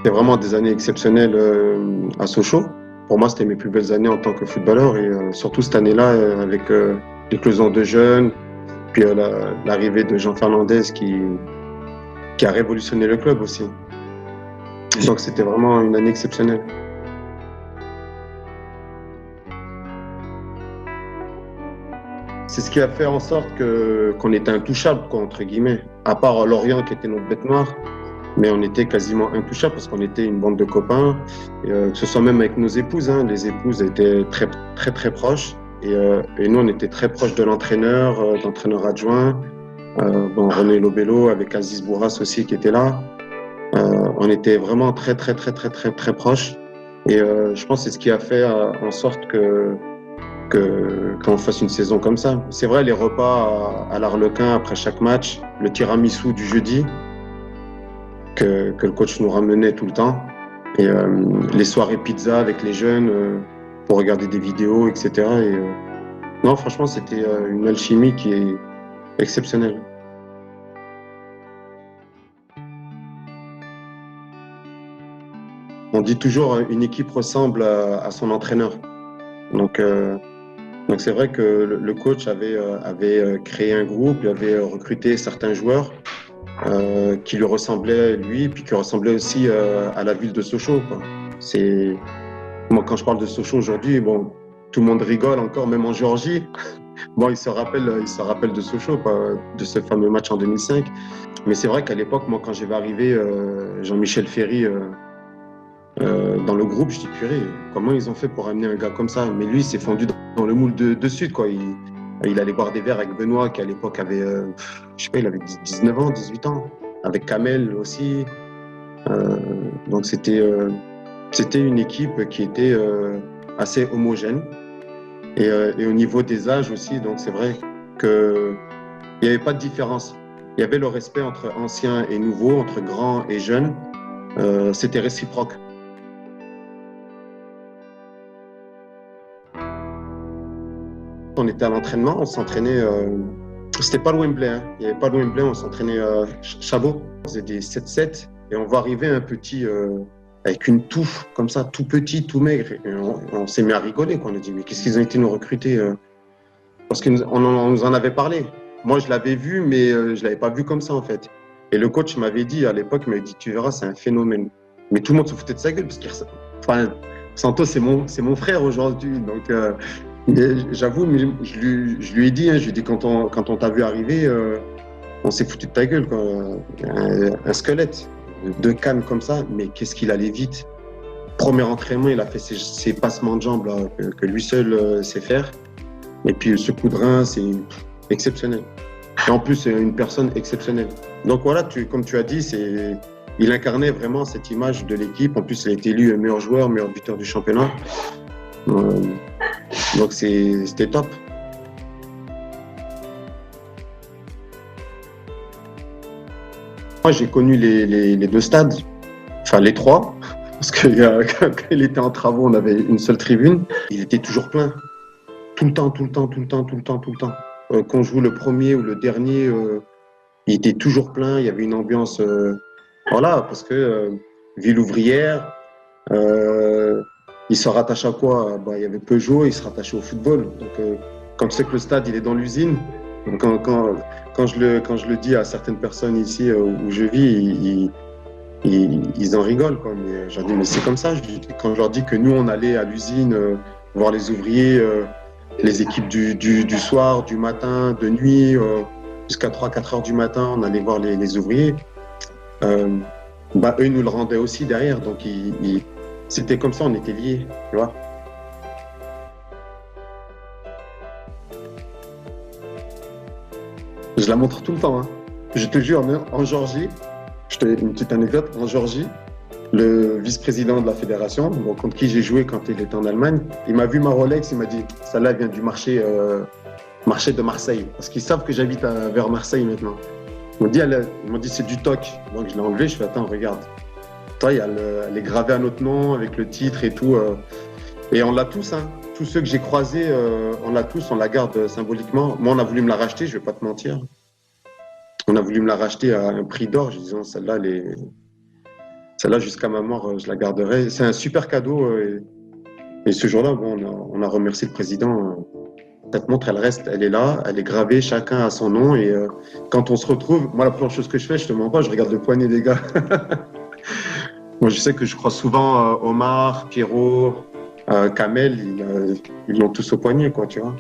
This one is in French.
C'était vraiment des années exceptionnelles à Sochaux. Pour moi, c'était mes plus belles années en tant que footballeur et surtout cette année-là avec l'éclosion de jeunes, puis l'arrivée de Jean Fernandez qui a révolutionné le club aussi. Donc c'était vraiment une année exceptionnelle. C'est ce qui a fait en sorte qu'on était intouchable, quoi, entre guillemets. À part Lorient qui était notre bête noire, mais on était quasiment intouchable parce qu'on était une bande de copains, et, que ce soit même avec nos épouses, hein, les épouses étaient très très très proches, et nous on était très proches de l'entraîneur, d'entraîneur adjoint, bon, René Lobello avec Aziz Bourras aussi qui était là. On était vraiment très très très très très très proches, et je pense que c'est ce qui a fait en sorte qu'on fasse une saison comme ça. C'est vrai, les repas à l'Arlequin après chaque match, le tiramisu du jeudi, que le coach nous ramenait tout le temps. Et les soirées pizza avec les jeunes pour regarder des vidéos, etc. Et, non, franchement, c'était une alchimie qui est exceptionnelle. On dit toujours une équipe ressemble à son entraîneur. Donc, donc c'est vrai que le coach avait créé un groupe, il avait recruté certains joueurs qui lui ressemblait lui, puis qui ressemblait aussi à la ville de Sochaux, quoi. C'est moi quand je parle de Sochaux aujourd'hui, bon, tout le monde rigole encore, même en Géorgie. Bon, il se rappelle de Sochaux, quoi, de ce fameux match en 2005. Mais c'est vrai qu'à l'époque, moi, quand j'ai vu arriver Jean-Michel Ferry dans le groupe, je dis purée, comment ils ont fait pour amener un gars comme ça? Mais lui, il s'est fondu dans le moule de suite, quoi. Il allait boire des verres avec Benoît, qui à l'époque avait, je sais pas, il avait 19 ans, 18 ans, avec Kamel aussi. Donc c'était une équipe qui était assez homogène. Et au niveau des âges aussi, donc c'est vrai qu'il n'y avait pas de différence. Il y avait le respect entre anciens et nouveaux, entre grands et jeunes. C'était réciproque. On était à l'entraînement, on s'entraînait. C'était pas le Wembley, hein. Il n'y avait pas le Wembley, on s'entraînait Chabot. On faisait des 7-7 et on voit arriver un petit avec une touffe comme ça, tout petit, tout maigre. Et on s'est mis à rigoler, quoi. On a dit, mais qu'est-ce qu'ils ont été nous recruter parce qu'on nous en avait parlé. Moi, je l'avais vu, mais je ne l'avais pas vu comme ça, en fait. Et le coach m'avait dit, à l'époque, il m'avait dit, tu verras, c'est un phénomène. Mais tout le monde se foutait de sa gueule, parce que enfin, Santos, c'est mon frère aujourd'hui. Donc, j'avoue, mais je lui ai dit, hein, je lui ai dit, quand on t'a vu arriver, on s'est foutu de ta gueule, quoi. Un squelette, deux cannes comme ça, mais qu'est-ce qu'il allait vite. Premier entraînement, il a fait ses passements de jambes là, que lui seul sait faire. Et puis ce coup de rein, c'est exceptionnel. Et en plus, c'est une personne exceptionnelle. Donc voilà, comme tu as dit, il incarnait vraiment cette image de l'équipe. En plus, il a été élu meilleur joueur, meilleur buteur du championnat. Donc c'était top. Moi, j'ai connu les deux stades, enfin les trois, parce que quand il était en travaux, on avait une seule tribune. Il était toujours plein. Tout le temps, tout le temps, tout le temps, tout le temps, tout le temps. Quand on joue le premier ou le dernier, il était toujours plein. Il y avait une ambiance, voilà, parce que ville ouvrière, il se rattache à quoi? Bah, il y avait Peugeot, il se rattachait au football. Donc, quand tu sais que le stade, il est dans l'usine, donc quand je le dis à certaines personnes ici où je vis, ils en rigolent, quoi. Mais je leur dis, mais c'est comme ça. Quand je leur dis que nous, on allait à l'usine voir les ouvriers, les équipes du soir, du matin, de nuit, jusqu'à 3-4 heures du matin, on allait voir les ouvriers. Bah, eux, ils nous le rendaient aussi derrière. Donc, c'était comme ça, on était liés, tu vois. Je la montre tout le temps, hein. Je te jure, en Géorgie, une petite anecdote, en Géorgie, le vice-président de la fédération, bon, contre qui j'ai joué quand il était en Allemagne, il m'a vu ma Rolex, il m'a dit, ça là vient du marché de Marseille, parce qu'ils savent que j'habite vers Marseille maintenant. Ils m'ont dit c'est du TOC. Donc je l'ai enlevé, je fais attends, regarde. Toi, elle est gravée à notre nom avec le titre et tout. Et on l'a tous, hein. Tous ceux que j'ai croisés, on l'a tous, on la garde symboliquement. Moi, on a voulu me la racheter, je vais pas te mentir. On a voulu me la racheter à un prix d'or. Je disais, celle-là, celle-là, jusqu'à ma mort, je la garderai. C'est un super cadeau. Et ce jour-là, bon, on a remercié le président. Cette montre, elle reste, elle est là, elle est gravée, chacun a son nom. Et quand on se retrouve, moi, la première chose que je fais, je te mens pas, je regarde le poignet des gars. Moi, je sais que je crois souvent Omar, Pierrot, Kamel, ils l'ont tous au poignet, quoi, tu vois.